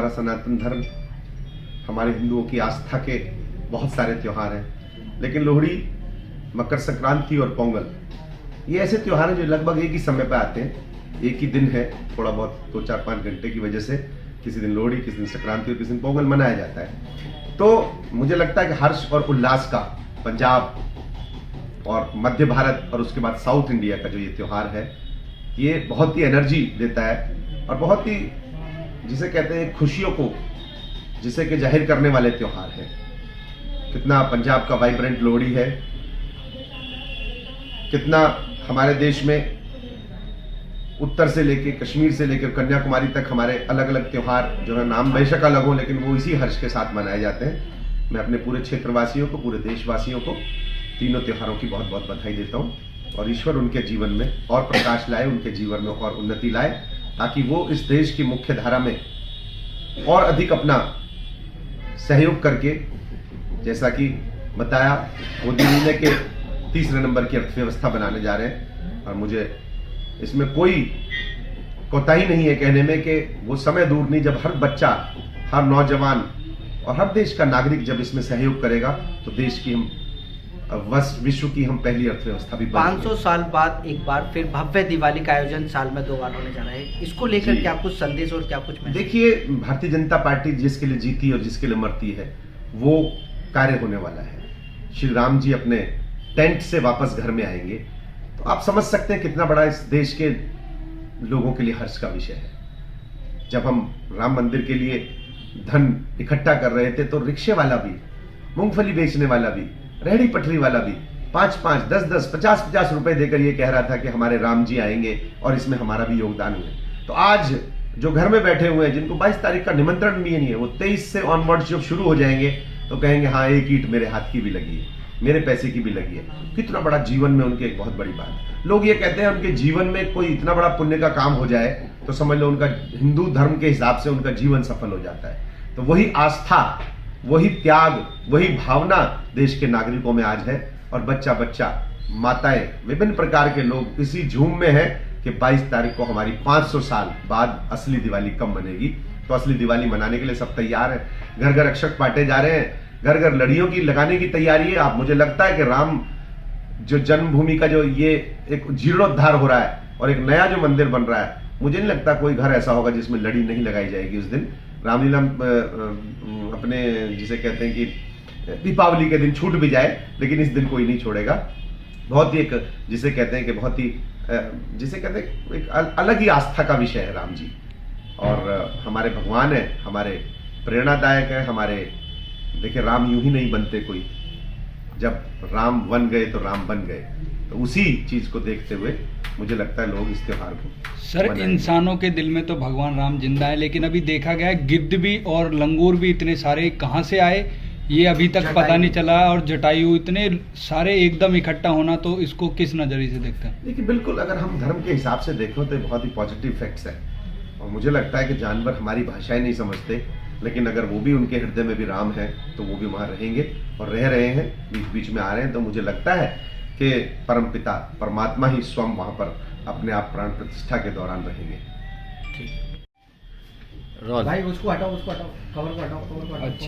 हमारा सनातन धर्म, हमारे हिंदुओं की आस्था के बहुत सारे त्यौहार हैं, लेकिन लोहड़ी, मकर संक्रांति और पोंगल ये ऐसे त्यौहार हैं जो लगभग एक ही समय पर आते हैं। एक ही दिन है, थोड़ा बहुत 2-4-5 घंटे की वजह से किसी दिन लोहड़ी, किसी दिन संक्रांति और किसी दिन पोंगल मनाया जाता है। तो मुझे लगता है कि हर्ष और उल्लास का पंजाब और मध्य भारत और उसके बाद साउथ इंडिया का जो ये त्यौहार है, ये बहुत ही एनर्जी देता है और बहुत ही, जिसे कहते हैं, खुशियों को जिसे कि जाहिर करने वाले त्यौहार है। कितना पंजाब का वाइब्रेंट लोहड़ी है, कितना हमारे देश में उत्तर से लेकर कश्मीर से लेकर कन्याकुमारी तक हमारे अलग अलग त्यौहार जो है, नाम बेशक अलग हो लेकिन वो इसी हर्ष के साथ मनाए जाते हैं। मैं अपने पूरे क्षेत्रवासियों को, पूरे देशवासियों को तीनों त्योहारों की बहुत बहुत बधाई देता हूं और ईश्वर उनके जीवन में और प्रकाश लाए, उनके जीवन में और उन्नति लाए, ताकि वो इस देश की मुख्य धारा में और अधिक अपना सहयोग करके, जैसा कि बताया, मोदी महीने के तीसरे नंबर की अर्थव्यवस्था बनाने जा रहे हैं। और मुझे इसमें कोई कोताही नहीं है कहने में कि वो समय दूर नहीं जब हर बच्चा, हर नौजवान और हर देश का नागरिक जब इसमें सहयोग करेगा तो देश की हम विश्व की हम पहली अर्थव्यवस्था भी 500 साल बाद एक बार फिर भव्य दिवाली का आयोजन साल में 2 बार होने जा रहा है। इसको लेकर क्या कुछ संदेश और क्या कुछ मैसेज? देखिए, भारतीय जनता पार्टी जिसके लिए जीती और जिसके लिए मरती है वो कार्य होने वाला है। श्री राम जी अपने टेंट से वापस घर में आएंगे, तो आप समझ सकते हैं कितना बड़ा इस देश के लोगों के लिए हर्ष का विषय है। जब हम राम मंदिर के लिए धन इकट्ठा कर रहे थे तो रिक्शे वाला भी, मूंगफली बेचने वाला भी, रेहड़ी पटरी वाला भी 5-5, 10-10, 50-50 रुपए देकर ये कह रहा था कि हमारे राम जी आएंगे और इसमें हमारा भी योगदान है। तो आज जो घर में बैठे हुए हैं, जिनको 22 तारीख का निमंत्रण भी नहीं है, वो 23 से ऑनवर्ड्स जब शुरू हो जाएंगे तो कहेंगे हाँ, एक ईंट मेरे हाथ की भी लगी है, मेरे पैसे की भी लगी है। कितना बड़ा जीवन में उनके एक बहुत बड़ी बात। लोग ये कहते हैं उनके जीवन में कोई इतना बड़ा पुण्य का काम हो जाए तो समझ लो उनका हिंदू धर्म के हिसाब से उनका जीवन सफल हो जाता है। तो वही आस्था, वही त्याग, वही भावना देश के नागरिकों में आज है और बच्चा बच्चा, माताएं, विभिन्न प्रकार के लोग इसी झूम में हैं कि 22 तारीख को हमारी 500 साल बाद असली दिवाली कब मनेगी। तो असली दिवाली मनाने के लिए सब तैयार हैं। घर घर अक्षत बांटे जा रहे हैं, घर घर लड़ियों की लगाने की तैयारी है। आप, मुझे लगता है कि राम जो जन्मभूमि का जो ये एक जीर्णोद्धार हो रहा है और एक नया जो मंदिर बन रहा है, मुझे नहीं लगता कोई घर ऐसा होगा जिसमें लड़ी नहीं लगाई जाएगी उस दिन। रामलीला अपने जिसे कहते हैं कि दीपावली के दिन छूट भी जाए, लेकिन इस दिन कोई नहीं छोड़ेगा। बहुत ही एक, जिसे कहते हैं कि बहुत ही, जिसे कहते हैं एक अलग ही आस्था का विषय है राम जी। और हमारे भगवान है, हमारे प्रेरणादायक है, हमारे, देखिए राम यूं ही नहीं बनते कोई, जब राम बन गए तो राम बन गए। तो उसी चीज को देखते हुए मुझे लगता है लोग इस त्योहार को सर, इंसानों के दिल में तो भगवान राम जिंदा है, लेकिन अभी देखा गया है गिद्ध भी और लंगूर भी इतने सारे कहाँ से आए ये अभी तक पता नहीं चला, और जटायु, इतने सारे एकदम इकट्ठा होना, तो इसको किस नजरिए से देखते हैं? देखिए, बिल्कुल अगर हम धर्म के हिसाब से देखें तो बहुत ही पॉजिटिव फैक्ट्स है। और मुझे लगता है कि जानवर हमारी भाषाएं नहीं समझते, लेकिन अगर वो भी, उनके हृदय में भी राम है तो वो भी वहां रहेंगे और रह रहे हैं, बीच बीच में आ रहे हैं। तो मुझे लगता है कि परमपिता परमात्मा ही स्वयं वहां पर अपने आप प्राण प्रतिष्ठा के दौरान रहेंगे। भाई उसको हटाओ, कवर को हटाओ। अच्छा।